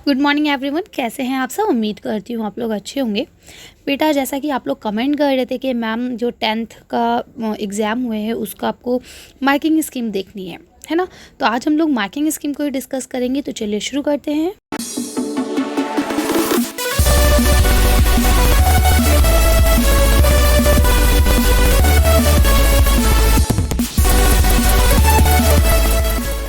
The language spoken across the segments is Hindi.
गुड मॉर्निंग एवरीवन, कैसे हैं आप सब। उम्मीद करती हूँ आप लोग अच्छे होंगे। बेटा, जैसा कि आप लोग कमेंट कर रहे थे कि मैम जो 10th का एग्ज़ाम हुए हैं उसका आपको मार्किंग स्कीम देखनी है ना। तो आज हम लोग मार्किंग स्कीम को ही डिस्कस करेंगे। तो चलिए शुरू करते हैं।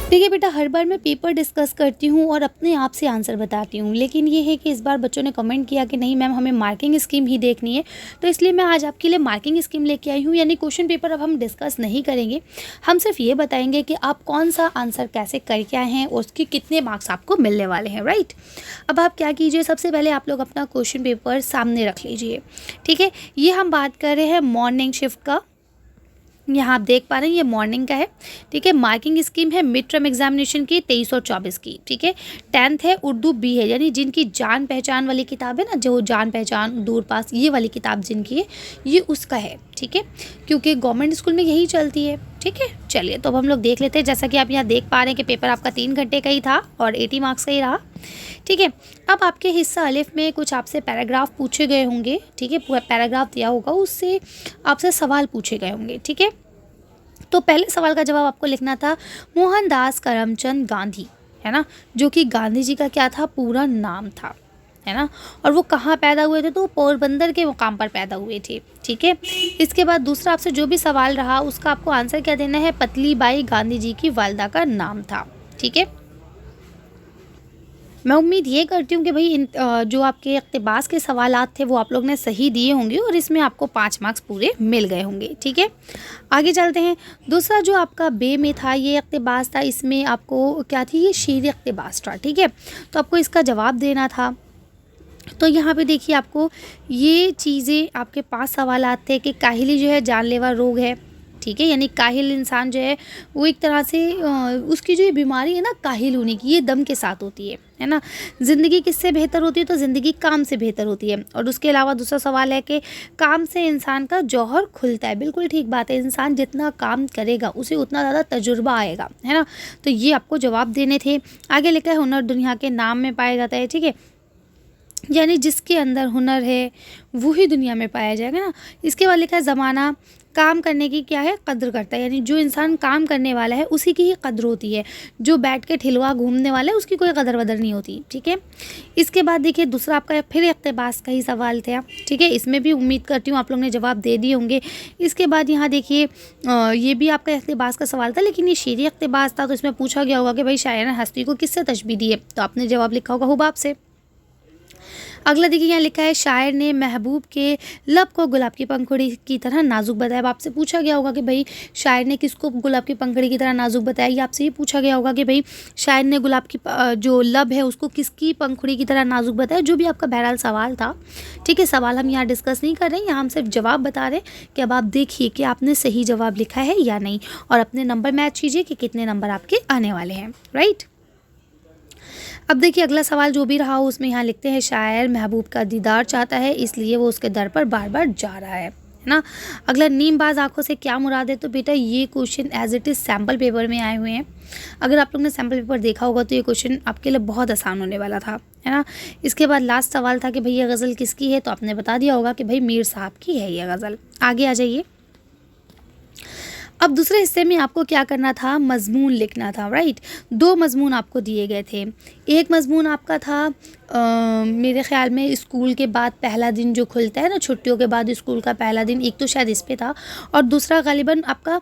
देखिए बेटा, हर बार मैं पेपर डिस्कस करती हूँ और अपने आप से आंसर बताती हूँ, लेकिन ये है कि इस बार बच्चों ने कमेंट किया कि नहीं मैम हमें मार्किंग स्कीम ही देखनी है। तो इसलिए मैं आज आपके लिए मार्किंग स्कीम लेके आई हूँ। यानी क्वेश्चन पेपर अब हम डिस्कस नहीं करेंगे, हम सिर्फ ये बताएंगे कि आप कौन सा आंसर कैसे करके आए हैं और उसके कितने मार्क्स आपको मिलने वाले हैं। राइट, अब आप क्या कीजिए, सबसे पहले आप लोग अपना क्वेश्चन पेपर सामने रख लीजिए। ठीक है, ये हम बात कर रहे हैं मॉर्निंग शिफ्ट का। यहाँ आप देख पा रहे हैं ये मॉर्निंग का है। ठीक है, मार्किंग स्कीम है मिड टर्म एग्जामिनेशन की 23 और 24 की। ठीक है, 10th है, उर्दू बी है, यानी जिनकी जान पहचान वाली किताब है ना, जो जान पहचान दूर पास ये वाली किताब जिनकी है ये उसका है। ठीक है, क्योंकि गवर्नमेंट स्कूल में यही चलती है। ठीक है, चलिए तो अब हम लोग देख लेते हैं। जैसा कि आप यहाँ देख पा रहे हैं कि पेपर आपका 3 घंटे का ही था और 80 मार्क्स का ही रहा। ठीक है, अब आपके हिस्सा अलिफ में कुछ आपसे पैराग्राफ पूछे गए होंगे। ठीक है, पूरा पैराग्राफ दिया होगा, उससे आपसे सवाल पूछे गए होंगे। ठीक है, तो पहले सवाल का जवाब आपको लिखना था मोहनदास करमचंद गांधी, है ना, जो कि गांधी जी का क्या था, पूरा नाम था, है ना। और वो कहाँ पैदा हुए थे, तो पोरबंदर के मुकाम पर पैदा हुए थे। ठीक है, इसके बाद दूसरा आपसे जो भी सवाल रहा उसका आपको आंसर क्या देना है, पतली बाई गांधी जी की वालदा का नाम था। ठीक है, मैं उम्मीद ये करती हूँ कि भाई जो आपके इक़्तिबास के सवालात थे वो आप लोग ने सही दिए होंगे और इसमें आपको 5 मार्क्स पूरे मिल गए होंगे। ठीक है, आगे चलते हैं। दूसरा जो आपका बे में था ये इक़्तिबास था, इसमें आपको क्या थी, ये शेर इक़्तिबास था। ठीक है, तो आपको इसका जवाब देना था। तो यहाँ पे देखिए आपको ये चीज़ें आपके 5 सवालात थे कि काहिली जो है जानलेवा रोग है। ठीक है, यानी काहिल इंसान जो है वो एक तरह से उसकी जो ये बीमारी है ना काहिल होने की, ये दम के साथ होती है ना। ज़िंदगी किससे बेहतर होती है, तो ज़िंदगी काम से बेहतर होती है। और उसके अलावा दूसरा सवाल है कि काम से इंसान का जौहर खुलता है। बिल्कुल ठीक बात है, इंसान जितना काम करेगा उसे उतना ज़्यादा तजुर्बा आएगा, है ना। तो ये आपको जवाब देने थे। आगे लिखा है हुनर दुनिया के नाम में पाया जाता है। ठीक है, यानी जिसके अंदर हुनर है वही दुनिया में पाया जाएगा ना। इसके बाद लिखा है ज़माना काम करने की क्या है, कद्र करता है। यानी जो इंसान काम करने वाला है उसी की ही कद्र होती है, जो बैठ के ठिलवा घूमने वाला है उसकी कोई कदर वदर नहीं होती। ठीक है, इसके बाद देखिए दूसरा आपका फिर इक़्तिबास का ही सवाल था। ठीक है, इसमें भी उम्मीद करती हूँ आप लोग ने जवाब दे दिए होंगे। इसके बाद यहाँ देखिए ये भी आपका इक़्तिबास का सवाल था, लेकिन ये शेरी इक़्तिबास था। तो इसमें पूछा गया होगा कि भाई शायर ने हस्ती को किससे तशबीह दी है, तो आपने जवाब लिखा होगा हुबाब से। अगला देखिए यहाँ लिखा है शायर ने महबूब के लब को गुलाब की पंखुड़ी की तरह नाजुक बताया। अब आपसे पूछा गया होगा कि भाई शायर ने किसको गुलाब की पंखुड़ी की तरह नाजुक बताया। या आपसे ये पूछा गया होगा कि भाई शायर ने गुलाब की जो लब है उसको किसकी पंखुड़ी की तरह नाजुक बताया। जो भी आपका बहरहाल सवाल था। ठीक है, सवाल हम यहाँ डिस्कस नहीं कर रहे हैं, यहाँ हम सिर्फ जवाब बता रहे हैं कि अब आप देखिए कि आपने सही जवाब लिखा है या नहीं, और अपने नंबर मैच कीजिए कि कितने नंबर आपके आने वाले हैं। राइट, अब देखिए अगला सवाल जो भी रहा हो उसमें यहाँ लिखते हैं शायर महबूब का दीदार चाहता है इसलिए वो उसके दर पर बार बार जा रहा है ना। अगला नीमबाज आंखों से क्या मुराद है, तो बेटा ये question as it is sample paper में आए हुए हैं। अगर आप लोग ने सैम्पल पेपर देखा होगा तो ये क्वेश्चन आपके लिए बहुत आसान होने वाला था, है ना। इसके बाद लास्ट सवाल था कि भाई ये गज़ल किसकी है, तो आपने बता दिया होगा कि भाई मीर साहब की है ये गज़ल। आगे आ जाइए। अब दूसरे हिस्से में आपको क्या करना था, मज़मून लिखना था। राइट, 2 मज़मून आपको दिए गए थे। एक मज़मून आपका था मेरे ख़्याल में स्कूल के बाद पहला दिन जो खुलता है ना, छुट्टियों के बाद स्कूल का पहला दिन, एक तो शायद इस पे था और दूसरा गालिबन आपका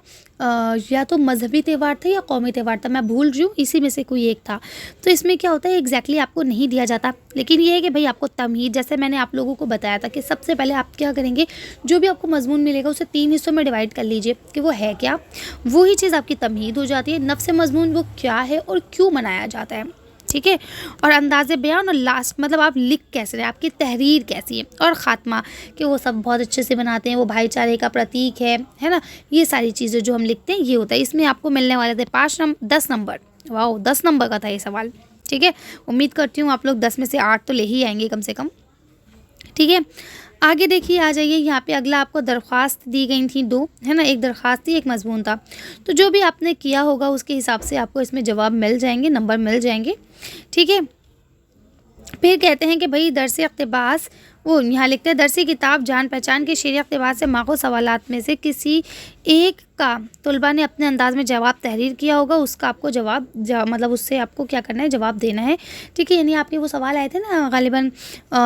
या तो मजहबी त्यौहार था या कौमी त्यौहार था, मैं भूल रही हूँ, इसी में से कोई एक था। तो इसमें क्या होता है एग्जैक्टली आपको नहीं दिया जाता, लेकिन ये है कि भाई आपको तमहीद, जैसे मैंने आप लोगों को बताया था कि सबसे पहले आप क्या करेंगे, जो भी आपको मजमून मिलेगा उसे 3 हिस्सों में डिवाइड कर लीजिए कि वो है क्या। वही चीज़ आपकी तमहीद हो जाती है। नफ्स मजमून वो क्या है और क्यों मनाया जाता है। ठीक है, और अंदाज़े बयान और लास्ट मतलब आप लिख कैसे रहे, आपकी तहरीर कैसी है, और ख़ात्मा कि वो सब बहुत अच्छे से बनाते हैं, वो भाईचारे का प्रतीक है ना। ये सारी चीज़ें जो हम लिखते हैं ये होता है। इसमें आपको मिलने वाले थे 10 नंबर। वाह, 10 नंबर का था ये सवाल। ठीक है, उम्मीद करती हूँ आप लोग 10 में से 8 तो ले ही आएंगे कम से कम। ठीक है, आगे देखिए आ जाइए। यहाँ पे अगला आपको दरख्वास्त दी गई थी 2, है ना, एक दरख्वास्त थी एक मजमून था। तो जो भी आपने किया होगा उसके हिसाब से आपको इसमें जवाब मिल जाएंगे, नंबर मिल जाएंगे। ठीक है, फिर कहते हैं कि भाई दरसी इक़्तिबास, वो यहाँ लिखते हैं दरसी किताब जान पहचान के शेर इक़्तिबास से माखूज़ सवालात में से किसी एक का तलबा ने अपने अंदाज़ में जवाब तहरीर किया होगा, उसका आपको जवाब मतलब उससे आपको क्या करना है, जवाब देना है। ठीक है, यानी आपके वो सवाल आए थे ना ग़ालिबन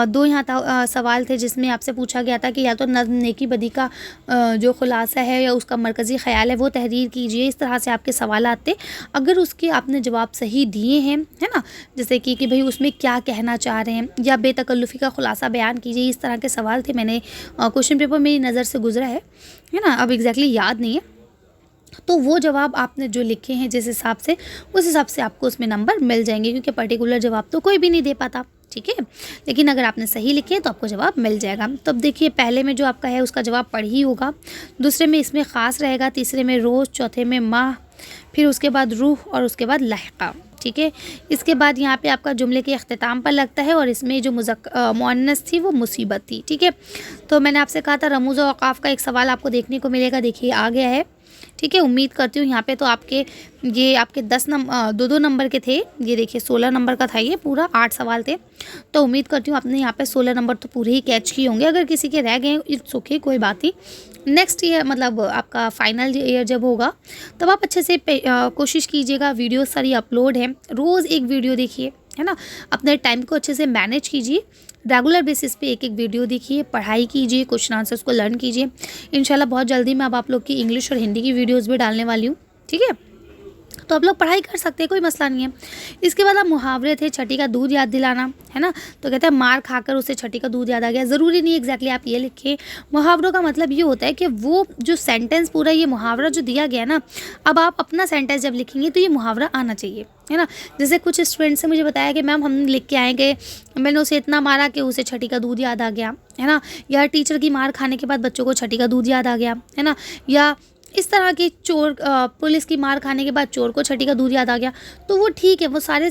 2 यहाँ सवाल थे जिसमें आपसे पूछा गया था कि या तो नज़्म नेकी बदी का जो ख़ुलासा है या उसका मरकज़ी ख़याल है वो तहरीर कीजिए। इस तरह से आपके सवालात थे। अगर उसके आपने जवाब सही दिए हैं, है ना, जैसे कि भाई उसमें क्या कहना चाह रहे हैं या बेतकल्लुफ़ी का ख़ुलासा बयान कीजिए, इस तरह के सवाल थे। मैंने क्वेश्चन पेपर मेरी नज़र से गुज़रा है ना, अब एग्जैक्टली याद नहीं है। तो वो जवाब आपने जो लिखे हैं जिस हिसाब से, उस हिसाब से आपको उसमें नंबर मिल जाएंगे, क्योंकि पर्टिकुलर जवाब तो कोई भी नहीं दे पाता। ठीक है, लेकिन अगर आपने सही लिखे तो आपको जवाब मिल जाएगा। तो अब देखिए, पहले में जो आपका है उसका जवाब पढ़ ही होगा, दूसरे में इसमें ख़ास रहेगा, तीसरे में रोज़, चौथे में माह, फिर उसके बाद रूह और उसके बाद लहका। ठीक है, इसके बाद यहाँ पे आपका जुमले के अख्तिताम पर लगता है और इसमें जो मुअन्नस थी वो मुसीबत थी। ठीक है, तो मैंने आपसे कहा था रमूज़ और औक़ाफ़ का एक सवाल आपको देखने को मिलेगा, देखिए आ गया है। ठीक है, उम्मीद करती हूँ यहाँ पे तो आपके ये आपके 2 नंबर के थे, ये देखिए 16 नंबर का था, ये पूरा 8 सवाल थे। तो उम्मीद करती हूँ आपने यहाँ पे 16 नंबर तो पूरे ही कैच किए होंगे। अगर किसी के रह गए इट्स ओके, कोई बात नहीं। नेक्स्ट ईयर मतलब आपका फाइनल ईयर जब होगा तब आप अच्छे से कोशिश कीजिएगा। वीडियो सारी अपलोड है, रोज़ एक वीडियो देखिए, है ना, अपने टाइम को अच्छे से मैनेज कीजिए, रेगुलर बेसिस पे एक वीडियो देखिए, पढ़ाई कीजिए, क्वेश्चन आंसर्स को लर्न कीजिए। इंशाल्लाह बहुत जल्दी मैं अब आप लोग की इंग्लिश और हिंदी की वीडियोस भी डालने वाली हूँ। ठीक है, तो आप लोग पढ़ाई कर सकते हैं, कोई मसला नहीं है। इसके बाद आप मुहावरे थे, छठी का दूध याद दिलाना, है ना, तो कहते हैं मार खाकर उसे छठी का दूध याद आ गया। ज़रूरी नहीं एग्जैक्टली आप ये लिखें। मुहावरों का मतलब ये होता है कि वो जो सेंटेंस पूरा ये मुहावरा जो दिया गया ना, अब आप अपना सेंटेंस जब लिखेंगे तो ये मुहावरा आना चाहिए, है ना। जैसे कुछ स्टूडेंट्स ने मुझे बताया कि मैम हम लिख के आएंगे, मैंने उसे इतना मारा कि उसे छठी का दूध याद आ गया, है ना, या टीचर की मार खाने के बाद बच्चों को छठी का दूध याद आ गया, है ना, या इस तरह की पुलिस की मार खाने के बाद चोर को छठी का दूध याद आ गया। तो वो ठीक है, वो सारे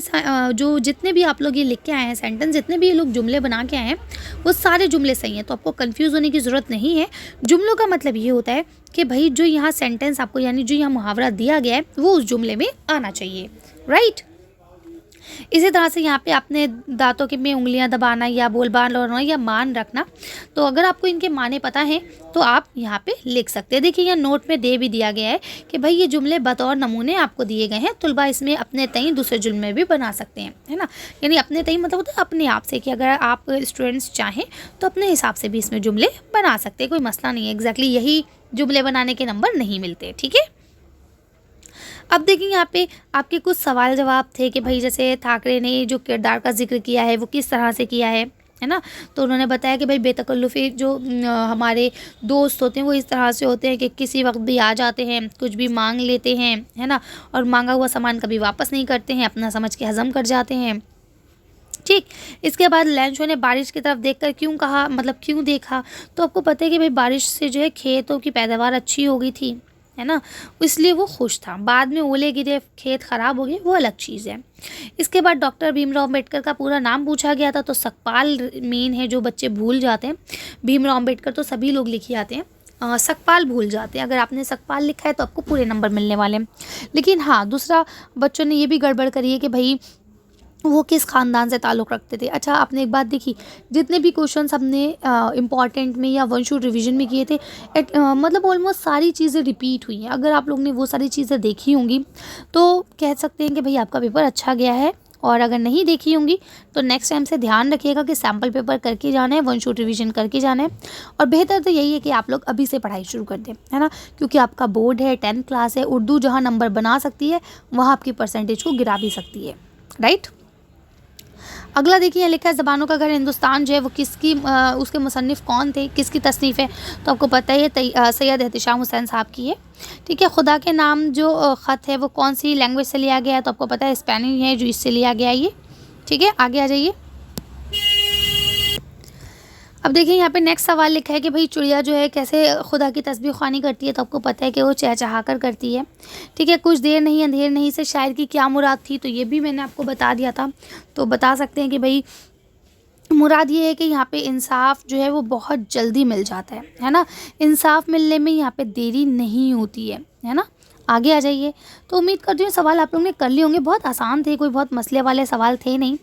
जो जितने भी आप लोग ये लिख के आए हैं सेंटेंस, जितने भी ये लोग जुमले बना के आए हैं वो सारे जुमले सही हैं, तो आपको कंफ्यूज होने की ज़रूरत नहीं है। जुमलों का मतलब ये होता है कि भाई जो यहाँ सेंटेंस आपको यानी जो यहाँ मुहावरा दिया गया है वो उस जुमले में आना चाहिए, राइट। इसी तरह से यहाँ पे आपने दांतों के में उंगलियां दबाना या बोलबान लौटना या मान रखना, तो अगर आपको इनके माने पता हैं तो आप यहाँ पे लिख सकते हैं। देखिए यहाँ नोट में दे भी दिया गया है कि भाई ये जुमले बतौर नमूने आपको दिए गए हैं, तुलबा इसमें अपने तई दूसरे जुमले भी बना सकते हैं, है ना। यानी अपने तई मतलब होता है अपने आप से, कि अगर आप स्टूडेंट्स चाहें तो अपने हिसाब से भी इसमें जुमले बना सकते हैं, कोई मसला नहीं है। एग्जैक्टली यही जुमले बनाने के नंबर नहीं मिलते, ठीक है। अब देखिए यहाँ पे आपके कुछ सवाल जवाब थे कि भाई जैसे ठाकरे ने जो किरदार का जिक्र किया है वो किस तरह से किया है ना। तो उन्होंने बताया कि भाई बेतकल्लुफ़ी जो हमारे दोस्त होते हैं वो इस तरह से होते हैं कि किसी वक्त भी आ जाते हैं, कुछ भी मांग लेते हैं, है ना, और मांगा हुआ सामान कभी वापस नहीं करते हैं, अपना समझ के हज़म कर जाते हैं। ठीक, इसके बाद लैंचो ने बारिश की तरफ देखकर क्यों कहा, मतलब क्यों देखा, तो आपको पता है कि भाई बारिश से जो है खेतों की पैदावार अच्छी हो गई थी, है ना, इसलिए वो खुश था। बाद में ओले गिरे, खेत ख़राब हो गए, वो अलग चीज़ है। इसके बाद डॉक्टर भीमराव अम्बेडकर का पूरा नाम पूछा गया था, तो सकपाल मेन है, जो बच्चे भूल जाते हैं। भीमराव अम्बेडकर तो सभी लोग लिखे आते हैं, सकपाल भूल जाते हैं। अगर आपने सकपाल लिखा है तो आपको पूरे नंबर मिलने वाले हैं। लेकिन हाँ, दूसरा बच्चों ने ये भी गड़बड़ करी है कि भाई वो किस ख़ानदान से ताल्लुक़ रखते थे। अच्छा, आपने एक बात देखी, जितने भी क्वेश्चंस हमने इम्पॉर्टेंट में या वन शूट रिवीजन में किए थे, मतलब ऑलमोस्ट सारी चीज़ें रिपीट हुई हैं। अगर आप लोग ने वो सारी चीज़ें देखी होंगी तो कह सकते हैं कि भाई आपका पेपर अच्छा गया है। और अगर नहीं देखी होंगी तो नेक्स्ट टाइम से ध्यान रखिएगा कि सैम्पल पेपर करके जाना है, वन शूट रिवीजन करके जाना है। और बेहतर तो यही है कि आप लोग अभी से पढ़ाई शुरू कर दें, है ना, क्योंकि आपका बोर्ड है, 10th क्लास है। उर्दू जहाँ नंबर बना सकती है वहाँ आपकी परसेंटेज को गिरा भी सकती है, राइट। अगला देखिए, यहाँ लिखा है ज़बानों का घर हिंदुस्तान जो है वो किसकी उसके मुसन्निफ़ कौन थे, किसकी तसनीफ़ है, तो आपको पता है ये सैयद एहतिशाम हुसैन साहब की है। ठीक है, खुदा के नाम जो ख़त है वो कौन सी लैंग्वेज से लिया गया है, तो आपको पता है स्पेनिश है जो इससे लिया गया है ये। ठीक है, आगे आ जाइए। अब देखिए यहाँ पे नेक्स्ट सवाल लिखा है कि भाई चिड़िया जो है कैसे खुदा की तस्बीह ख़्वानी करती है, तो आपको पता है कि वो चहचहा कर करती है। ठीक है, कुछ देर नहीं अंधेर नहीं से शायर की क्या मुराद थी, तो ये भी मैंने आपको बता दिया था। तो बता सकते हैं कि भाई मुराद ये है कि यहाँ पे इंसाफ जो है वो बहुत जल्दी मिल जाता है ना, इंसाफ मिलने में यहाँ पे देरी नहीं होती है ना। आगे आ जाइए। तो उम्मीद करती हूँ सवाल आप लोगों ने कर लिए होंगे, बहुत आसान थे, कोई बहुत मसले वाले सवाल थे नहीं।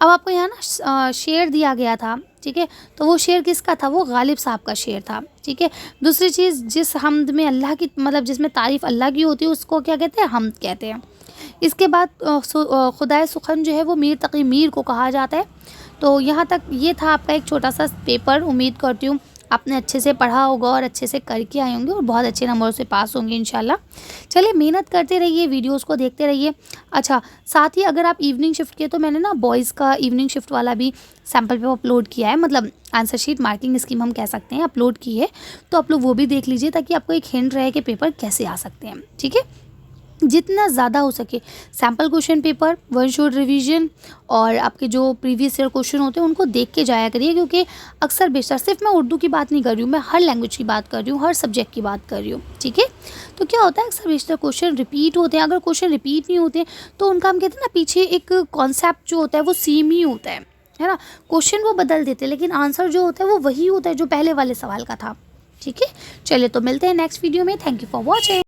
अब आपको यहाँ ना शेर दिया गया था, ठीक है, तो वो शेर किसका था? वो गालिब साहब का शेर था, ठीक है। दूसरी चीज़, जिस हम्द में अल्लाह की मतलब जिसमें तारीफ़ अल्लाह की होती है उसको क्या कहते हैं? हम्द कहते हैं। इसके बाद खुदाए सुखन जो है वो मीर तकी मीर को कहा जाता है। तो यहाँ तक ये था आपका एक छोटा सा पेपर। उम्मीद करती हूँ आपने अच्छे से पढ़ा होगा और अच्छे से करके आए होंगे और बहुत अच्छे नंबरों से पास होंगे इंशाल्लाह। चलिए मेहनत करते रहिए, वीडियोस को देखते रहिए। अच्छा, साथ ही अगर आप इवनिंग शिफ्ट किए तो मैंने ना बॉयज़ का इवनिंग शिफ्ट वाला भी सैम्पल पेपर अपलोड किया है, मतलब आंसर शीट मार्किंग स्कीम हम कह सकते हैं, अपलोड की है। तो आप लोग वो भी देख लीजिए ताकि आपको एक हिंट रहे कि पेपर कैसे आ सकते हैं, ठीक है। जितना ज़्यादा हो सके sample question paper, one shot revision और आपके जो प्रीवियस ईयर क्वेश्चन होते हैं उनको देख के जाया करिए, क्योंकि अक्सर बेशतर सिर्फ मैं उर्दू की बात नहीं कर रही हूँ, मैं हर लैंग्वेज की बात कर रही हूँ, हर सब्जेक्ट की बात कर रही हूँ, ठीक है। तो क्या होता है, अक्सर बेशतर क्वेश्चन रिपीट होते हैं। अगर क्वेश्चन रिपीट नहीं होते तो उनका हम कहते हैं ना, पीछे एक कॉन्सेप्ट जो होता है वो सेम ही होता है ना। क्वेश्चन वो बदल देते हैं लेकिन आंसर जो होता है वो वही होता है जो पहले वाले सवाल का था, ठीक है। चलिए तो मिलते हैं नेक्स्ट वीडियो में। Thank you for watching.